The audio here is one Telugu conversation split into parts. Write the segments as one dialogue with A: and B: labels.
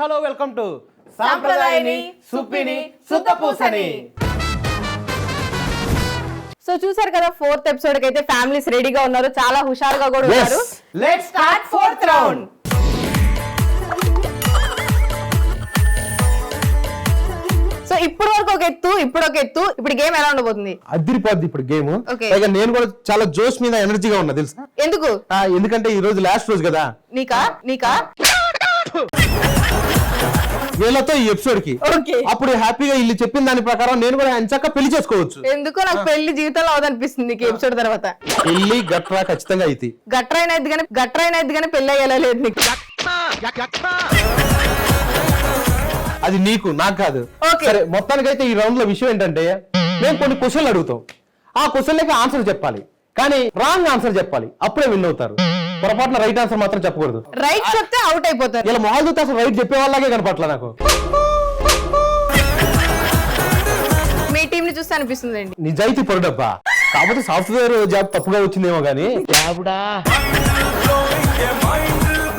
A: హలో వెల్కమ్ టు సాంప్రదాయని సుప్పిని సుత్తపూసని.
B: సో చూసారు కదా, 4th ఎపిసోడ్ కి అయితే ఫ్యామిలీస్ రెడీగా ఉన్నారు, చాలా హుషారుగా కూడా ఉన్నారు.
A: Let's start 4th round.
B: So ఇప్పుడు వరకు ఒక ఎత్తు, ఇప్పుడు గేమ్ ఎలా ఉండబోతుంది?
A: అదిరిపోద్ది ఇప్పుడు గేమ్. పైగా నేను కూడా చాలా జోష్ మీద ఎనర్జీగా ఉన్నా తెలుసా? ఎందుకంటే ఈ రోజు లాస్ట్ రోజు కదా.
B: నీకా
A: వీళ్ళతో ఈ ఎపిసోడ్ కి అప్పుడు హ్యాపీగా ఇల్లు చెప్పిన దాని ప్రకారం నేను కూడా ఎంచక్క పెళ్లి చేసుకోవచ్చు.
B: ఎందుకో నాకు పెళ్లి జీవితంలో అవదనిపిస్తుంది ఈ ఎపిసోడ్ తర్వాత.
A: పెళ్లి గట్రా ఖచ్చితంగా అయితే
B: గట్రైన అయితే కానీ పెళ్లి అయ్యేలా లేదు నీకు.
A: అది నీకు నాకు కాదు. సరే, మొత్తానికైతే ఈ రౌండ్ లో విషయం ఏంటంటే మేము కొన్ని క్వశ్చన్లు అడుగుతాం, ఆ క్వశ్చన్లకి ఆన్సర్ చెప్పాలి, కానీ రాంగ్ ఆన్సర్ చెప్పాలి, అప్పుడే విన్ అవుతారు. పొరపాటున రైట్ ఆన్సర్ మాత్రం చెప్పకూడదు.
B: రైట్ చెప్తే అవుట్ అయిపోతారు.
A: ఇలా మొహాలు చూస్తే అసలు రైట్ చెప్పే వాళ్ళకే కనపట్ల నాకు.
B: మీ టీం ని చూస్తే అనిపిస్తుంది
A: నిజాయితీ పొరడబ్బా. కాకపోతే సాఫ్ట్వేర్ జాబ్ తప్పుగా వచ్చిందేమో గానీ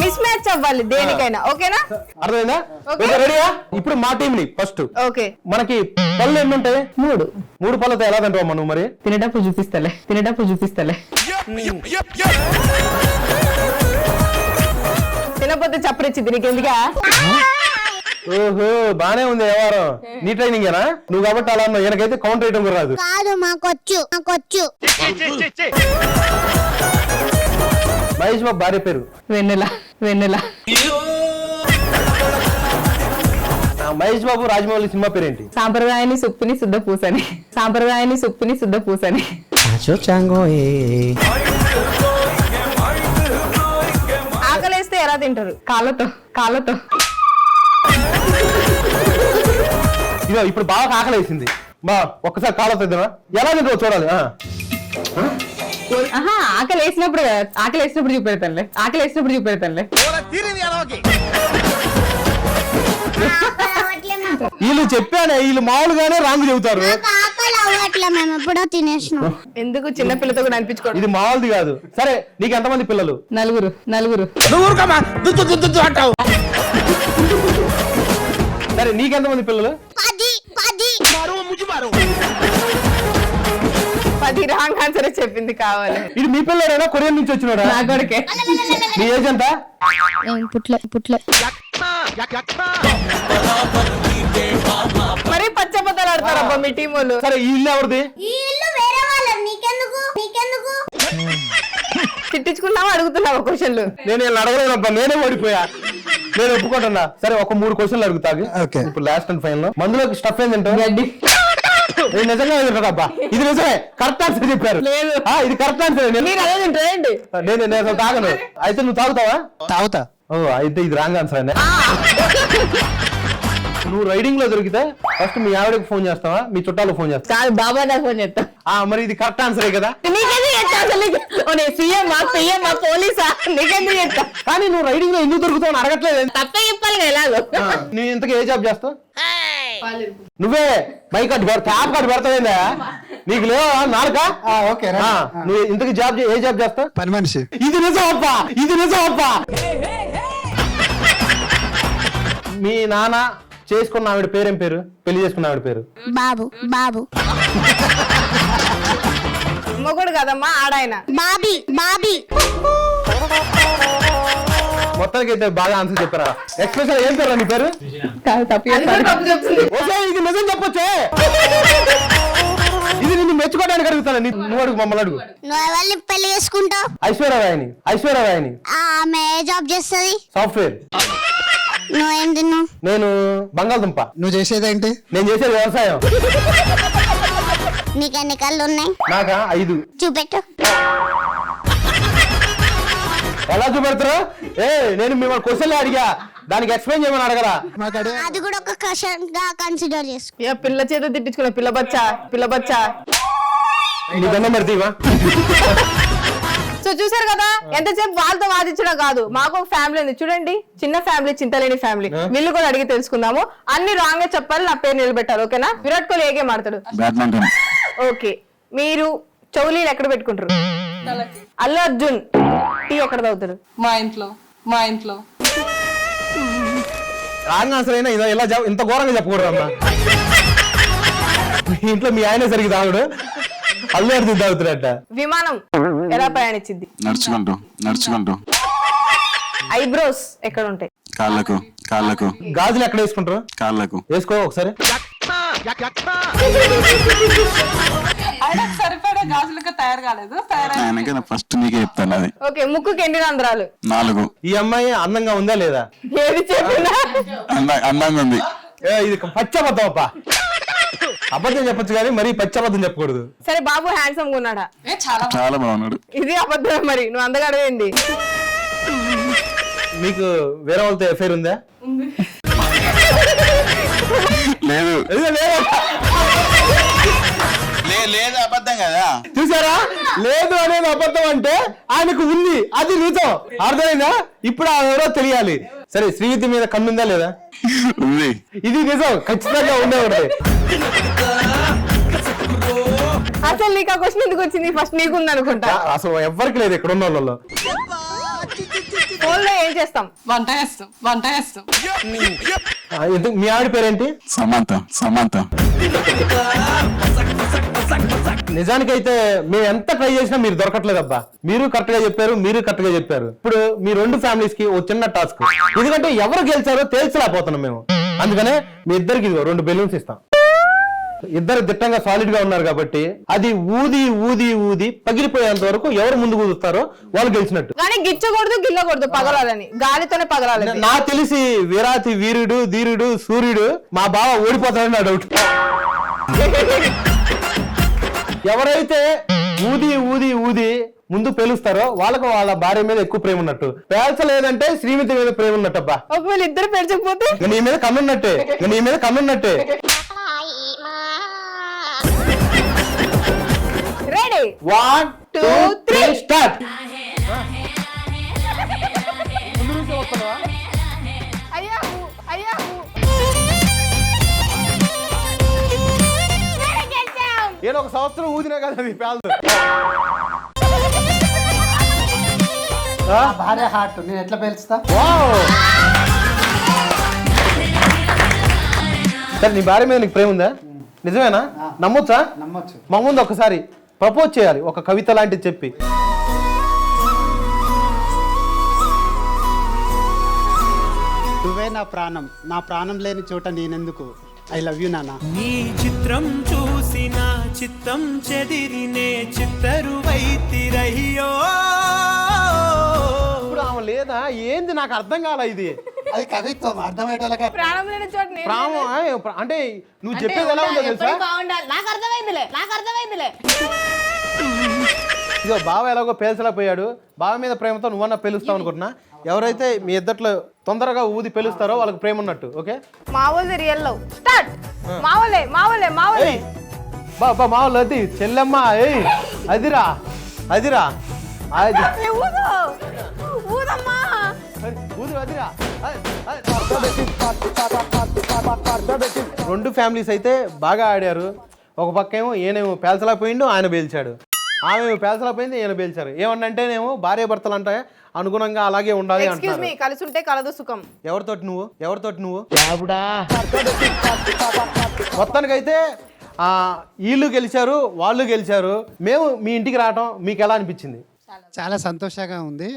B: మిస్ మ్యాచ్ అవ్వాలి దేనికైనా. ఓకేనా?
A: అర్థమైందా? రెడీయా? ఇప్పుడు మా టీం ని ఫస్ట్.
B: ఓకే,
A: మనకి పళ్ళు ఎన్ని ఉంటాయి? 3 పళ్ళతో ఎలా తింటావమ్మా నువ్వు? మరి
B: తినేటప్పుడు చూపిస్తలే. తినపోతే చప్పరిచ్చింది నీకెందుగా?
A: ఓహో, బానే ఉంది వ్యవహారం. నీ ట్రైనింగ్ ఏనా నువ్వు? కాబట్టి అలా ఉన్నావు. ఈయనకైతే కౌంటర్ వేయడం కూడా రాదు. మహేష్ బాబు భార్య పేరు
B: వెన్నెల.
A: మహేష్ బాబు రాజమౌళి సినిమా పేరేంటి?
B: సాంప్రదాయాన్ని సుప్పిని శుద్ధపూసని. ఆకలేస్తే ఎలా తింటారు? కాళ్ళతో.
A: ఇదో ఇప్పుడు బాగా ఆకలి వేసింది బా, ఒక్కసారి కాళ్ళతో తిందామా? ఎలా తింటావు చూడాలి.
B: ఆకలి వేసినప్పుడు చూపెడతానులే.
A: వీళ్ళు చెప్పానే, వీళ్ళు మామూలుగానే రాంగ్ చెబుతారు.
B: ఎందుకు చిన్న పిల్లతో కూడా అనిపించుకోండి.
A: ఇది మామూలుది కాదు. సరే, నీకు ఎంతమంది పిల్లలు?
B: నలుగురు.
A: సరే, నీకెంతమంది పిల్లలు?
B: 10 రాంగ్ ఆన్సర్ చెప్పింది. కావాలి.
A: ఇది మీ పిల్లడైనా కొరియన్ నుంచి వచ్చినాడా?
B: నా కొడుకే.
A: నీ ఏజ్ ఎంత?
C: పుట్ల.
B: మరి పచ్చబద్దలు ఆడతారబ్బా మీ టీం వాళ్ళు.
A: సరే, ఈ ఇల్లు ఎవరిది?
B: తిట్టించుకున్నావా అడుగుతున్నావా క్వశ్చన్లు?
A: నేను అడగలేనబ్బా, నేనే ఓడిపోయా. నేను ఒప్పుకుంటున్నా. సరే, ఒక 3 క్వశ్చన్లు అడుగుతాగు. ఇప్పుడు లాస్ట్ అండ్ ఫైనల్. మందులోకి స్టఫ్ ఏంటంటే
B: గడ్డి.
A: నిజంగా ఎదురుకబ్బా, ఇది నిజమే. కరెక్ట్ ఆన్సర్ చెప్పారు. ఇది కరెక్ట్ ఆన్సర్.
B: మీరు అదే తింటారండి.
A: నేను అసలు తాగను. అయితే నువ్వు తాగుతావా?
D: తాగుతా.
A: ఓ, అయితే ఇది రాంగ్ ఆన్సర్ అండి. నువ్వు రైడింగ్ లో దొరికితే ఫస్ట్ మీ ఆవిడకి ఫోన్ చేస్తావా, మీ చుట్టాలకు ఫోన్ చేస్తావా?
B: కాదు, బాబా నాకు ఫోన్ చేస్తా.
A: మరి ఇది కరెక్ట్ ఆన్సరే కదా.
B: పోలీసా? నీకెందుకు చెప్తా?
A: కానీ నువ్వు రైడింగ్ లో ఎందుకు దొరుకుతావు అడగట్లేదు.
B: తప్పే చెప్పాలి కదా. ఎలాగో
A: నువ్వు ఇంతకు ఏ జాబ్ చేస్తావు? నువ్వే బైక్ కట్టు ట్యాప్ కట్టు పెడతావేందా? నీకు లేవా నాలుక? నువ్వు ఇంతకు ఏ జాబ్ చేస్తావు?
D: పని మనిషి.
A: ఇది నిజం అప్పా. మీ నాన్న చేసుకున్న ఆవిడ పేరేం పేరు? పెళ్లి చేసుకున్న ఆవిడ పేరు?
C: బాబు.
B: మొగుడు కదమ్మా, ఆడాయన.
C: బాబీ.
A: మొత్తానికి అయితే బాగా ఆన్సర్ చెప్పారా? ఎక్స్ప్రెషన్ ఏం పేరు నీ పేరు? ఇది నిజం చెప్పొచ్చే. ఇది నిన్ను మెచ్చుకోవడానికి అడుగుతాను. నువ్వు అడుగు, మమ్మల్ని అడుగు.
C: నువ్వు పెళ్లి చేసుకుంటావు?
A: ఐశ్వర్యరాయని.
C: ఆమె ఏ జాబ్ చేస్తుంది?
A: సాఫ్ట్వేర్.
C: నువ్వేం తిన్నావు?
A: నేను బంగాళదుంప.
D: నువ్వు చేసేదేంటి?
A: నేను చేసేది వ్యవసాయం.
C: నీకెన్ని కళ్ళు ఉన్నాయి?
A: నాకా 5.
C: చూపెట్టు.
A: ఎలా చూపెడతారు? నేను మిమ్మల్ని క్వశ్చన్లే అడిగా, దానికి ఎక్స్ప్లెయిన్ చేయమని అడగరా?
C: అది కూడా ఒక క్వశ్చన్ గా కన్సిడర్ చేసుకో.
B: పిల్ల చేత తిట్టించుకున్నా. పిల్ల బచ్చా.
A: నీ దండం మరి తీవా.
B: సో చూసారు కదా, ఎంతసేపు వాళ్ళతో వాదించడం కాదు, మాకు ఒక ఫ్యామిలీ ఉంది చూడండి. చిన్న ఫ్యామిలీ, చింతలేని ఫ్యామిలీ. వీళ్ళు కూడా అడిగి తెలుసుకుందాము. అన్ని రాంగ్ గా చెప్పాలి, నా పేరు నిలబెట్టాలి. ఓకేనా? విరాట్ కోహ్లీ ఏ గేమ్ ఆడతాడు?
D: బ్యాడ్మింటన్.
B: ఓకే, మీరు చౌలీలు ఎక్కడ పెట్టుకుంటారు? అల్లు అర్జున్ టీ ఎక్కడ తాగుతారు?
E: మా ఇంట్లో.
A: రాంగ్ ఆన్సర్ అయినా ఇంత ఘోరంగా చెప్పకూడదు అమ్మా. మీ ఇంట్లో మీ ఆయన సరిగ్గా తాగుడు, అల్లు అర్జున్ తాగుతున్నట్ట.
B: విమానం ఎలా ప్రయాణించింది?
D: నడుచుకుంటూ.
B: ఐబ్రోస్ ఎక్కడ ఉంటాయి?
D: కాళ్ళకు.
A: గాజులు ఎక్కడ వేసుకుంటారు?
D: కాళ్ళకు.
A: వేసుకో ఒకసారి.
B: సరిపడా గాజులుగా తయారు కాలేదు.
D: ఆయనకైనా ఫస్ట్ నీకే చెప్తాను అది.
B: ఓకే, ముక్కుకి ఎన్ని రంధ్రాలు?
D: 4.
A: ఈ అమ్మాయి అందంగా ఉందా లేదా?
B: ఏది చెప్పినా
D: అందంగా ఉంది.
A: ఇది పచ్చబద్ధం అప్ప. అబద్ధం చెప్పొచ్చు కానీ మరి పచ్చబద్ధం చెప్పకూడదు.
B: సరే, బాబు హ్యాండ్సమ్ గా ఉన్నాడా?
D: చాలా బాగున్నాడు.
B: ఇది అబద్ధం. మరి నువ్వు అందగడవేంది?
A: మీకు వేరే వాళ్ళతో ఎఫైర్ ఉందా?
D: లేదు.
A: లేదు,
D: అబద్ధం కదా.
A: చూసారా? లేదు అనేది అబద్ధం అంటే ఆయనకు ఉంది, అది నిజం. అర్థమైందా? ఇప్పుడు ఆ ఎవరో తెలియాలి. సరే, శ్రీవిద్య మీద కన్నుందా లేదా?
D: ఉంది.
A: ఇది నిజం, ఖచ్చితంగా ఉండేవాడు.
B: అసలు నీకు ఆ క్వశ్చన్ ఎందుకు వచ్చింది? ఫస్ట్ నీకుంది అనుకుంటా.
A: అసలు ఎవరికి లేదు ఇక్కడ ఉన్న వాళ్ళలో.
B: ఫోన్ లో ఏం చేస్తాం?
E: వంట చేస్తాం.
A: మీ ఆవిడ పేరేంటి?
D: సమంత.
A: నిజానికైతే మేము ఎంత ట్రై చేసినా మీరు దొరకట్లేదు అబ్బా. మీరు కరెక్ట్ గా చెప్పారు. ఇప్పుడు మీ 2 ఫ్యామిలీస్ కి ఓ చిన్న టాస్క్. ఎందుకంటే ఎవరు గెలిచారో తేల్చలేకపోతున్నాం మేము. అందుకనే మీ ఇద్దరికి 2 బెలూన్స్ ఇస్తాం. ఇద్దరు దిట్టంగా సాలిడ్ గా ఉన్నారు కాబట్టి అది ఊది పగిలిపోయేంత వరకు ఎవరు ముందు కూదుస్తారో వాళ్ళు గెలిచినట్టు.
B: కానీ గిచ్చకూడదు, గిల్లకూడదు, పగలాలని. గాలితోనే పగలాలి.
A: నాకు తెలిసి వీరాతి వీరుడు ధీరుడు సూర్యుడు మా బావ ఓడిపోతాడని నా డౌట్. ఎవరైతే ఊది ముందు పేలుస్తారో వాళ్ళకు వాళ్ళ భార్య మీద ఎక్కువ ప్రేమ ఉన్నట్టు. పేల్చలేదంటే శ్రీమతి మీద ప్రేమ ఉన్నట్టబ్బా.
B: ఒకవేళ ఇద్దరు పేర్చకపోతే
A: నీ మీద కన్నున్నట్టే.
B: రెడీ?
A: 1 2 3 స్టార్ట్. ఏదో ఒక సంవత్సరం ఊదినా కదా అది పేలదు.
F: భార్య హార్ట్ నేను ఎట్లా పేల్చుతా?
A: సరే, నీ భార్య మీద నీకు ప్రేమ ఉందా? నిజమేనా? నమ్మొచ్చా?
F: నమ్మొచ్చు.
A: మా ముందు ఒకసారి ప్రపోజ్ చేయాలి, ఒక కవిత లాంటిది చెప్పి.
F: నువ్వే నా ప్రాణం లేని చోట నేనెందుకు? ఐ లవ్ యూ నాన్న.
G: నీ చిత్రం చూసిన చిత్తం చెదిరినే చిత్తరువైతిరయ్యో.
A: ఇప్పుడు ఆమె లేదా ఏంది? నాకు అర్థం కాల ఇది.
F: అది కవిత్వం అర్థమయ్యేటోళ్ళగా.
B: ప్రాణం లేని చోట నేను
A: ప్రాణం అంటే నువ్వు చెప్పేది ఎలా ఉందో తెలుసా?
B: నాకు అర్థమైందిలే.
A: ఇదో బావ ఎలాగో పేల్చలేకపోయాడు. బావ మీద ప్రేమతో నువ్వన్నా పేలుస్తావు అనుకుంటున్నా. ఎవరైతే మీ ఇద్దట్లో తొందరగా ఊది పేలుస్తారో వాళ్ళకి ప్రేమ ఉన్నట్టు. ఓకే,
B: మావోల్ది రియల్ లవ్ స్టార్ట్. మావోలే
A: బా మావులు అది చెల్లెమ్మ. అదిరా అది
B: ఊదమ్మా.
A: ఊదు అదిరా. 2 ఫ్యామిలీస్ అయితే బాగా ఆడారు. ఒక పక్క ఏమో ఈయనేమో పేల్చలేకపోయిండు, ఆయన పేల్చాడు. ఆమె పేల్చలేకపోయింది, ఈయన పేల్చారు. ఏమన్నంటేనేమో భార్య భర్తలు అంటే అనుగుణంగా అలాగే ఉండాలి
B: ఎక్స్క్యూజ్ మీ, కలిసి ఉంటే కలదు సుఖం.
A: ఎవరితోటి నువ్వు మొత్తానికైతే వీళ్ళు గెలిచారు, వాళ్ళు గెలిచారు. మేము మీ ఇంటికి రావటం మీకు ఎలా అనిపించింది?
F: చాలా సంతోషంగా ఉంది.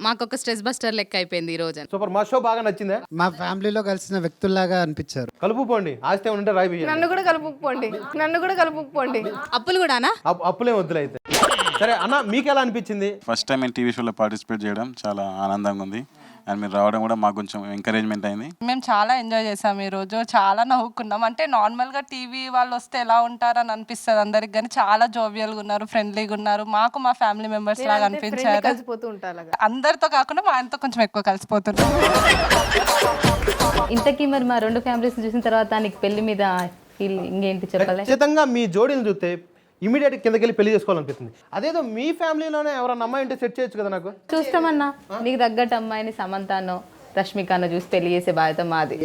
E: మాకు ఒక స్ట్రెస్ బస్టర్ లెక్క అయిపోయింది ఈ రోజు.
A: సూపర్. మా షో బాగా నచ్చిందా?
F: మా ఫ్యామిలీలో కలిసిన వ్యక్తుల్లాగా అనిపించారు.
A: కలుపుకోండి, ఆస్తి ఉంటే రాయి.
B: నన్ను కూడా కలుపుకోండి.
E: అప్పులు కూడానా?
A: అప్పులే వద్దులే అయితే. సరే అన్న, మీకు ఎలా అనిపించింది?
D: ఫస్ట్ టైం నేను టీవీ షోలో పార్టిసిపేట్ చేయడం చాలా ఆనందంగా ఉంది. అండ్ మీరు రావడం కూడా మాకు కొంచెం ఎంకరేజ్మెంట్ అయింది.
E: మేము చాలా ఎంజాయ్ చేసాం ఈ రోజు, చాలా నవ్వుకున్నాం. అంటే నార్మల్గా టీవీ వాళ్ళు వస్తే ఎలా ఉంటారని అనిపిస్తుంది అందరికి, కానీ చాలా జోవియల్గా ఉన్నారు, ఫ్రెండ్లీగా ఉన్నారు. మాకు మా ఫ్యామిలీ మెంబర్స్ లాగా అనిపించారు. అందరితో కాకుండా మా ఆయనతో కొంచెం ఎక్కువ కలిసిపోతున్నాం.
H: ఇంతకీ మరి మా 2 ఫ్యామిలీస్ చూసిన తర్వాత నీకు పెళ్లి మీద ఫీలింగ్ ఏంటి చెప్పాలి?
A: ఖచ్చితంగా మీ జోడీలు చూస్తే ఇమీడియట్ కిందకి వెళ్ళి పెళ్లి చేసుకోవాలనిపిస్తుంది. అదేదో మీ ఫ్యామిలీలోనే ఎవరన్నా అమ్మాయి ఉంటే సెట్ చేయొచ్చు కదా. నాకు
H: చూస్తామన్నా, నీకు తగ్గట్టు అమ్మాయిని సమంతానో రష్మికనో చూసి పెళ్లి చేసే బాధ్యత మాది.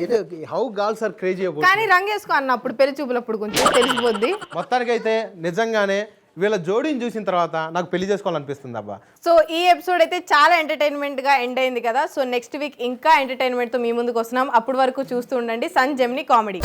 A: How girls are crazy.
B: కానీ రంగేసుకో అన్న, అప్పుడు పెళ్లి చూపులప్పుడు కొంచెం తెలిసిపోద్ది.
A: మొత్తానికైతే నిజంగానే వీళ్ళ జోడీని చూసిన తర్వాత నాకు పెళ్లి చేసుకోవాలనిపిస్తుంది అబ్బా.
B: సో ఈ ఎపిసోడ్ అయితే చాలా ఎంటర్టైన్మెంట్ గా ఎండ్ అయింది కదా. సో నెక్స్ట్ వీక్ ఇంకా ఎంటర్టైన్మెంట్ తో మీ ముందుకు వస్తున్నాం. అప్పటి వరకు చూస్తూ ఉండండి సన్ జెమిని కామెడీ.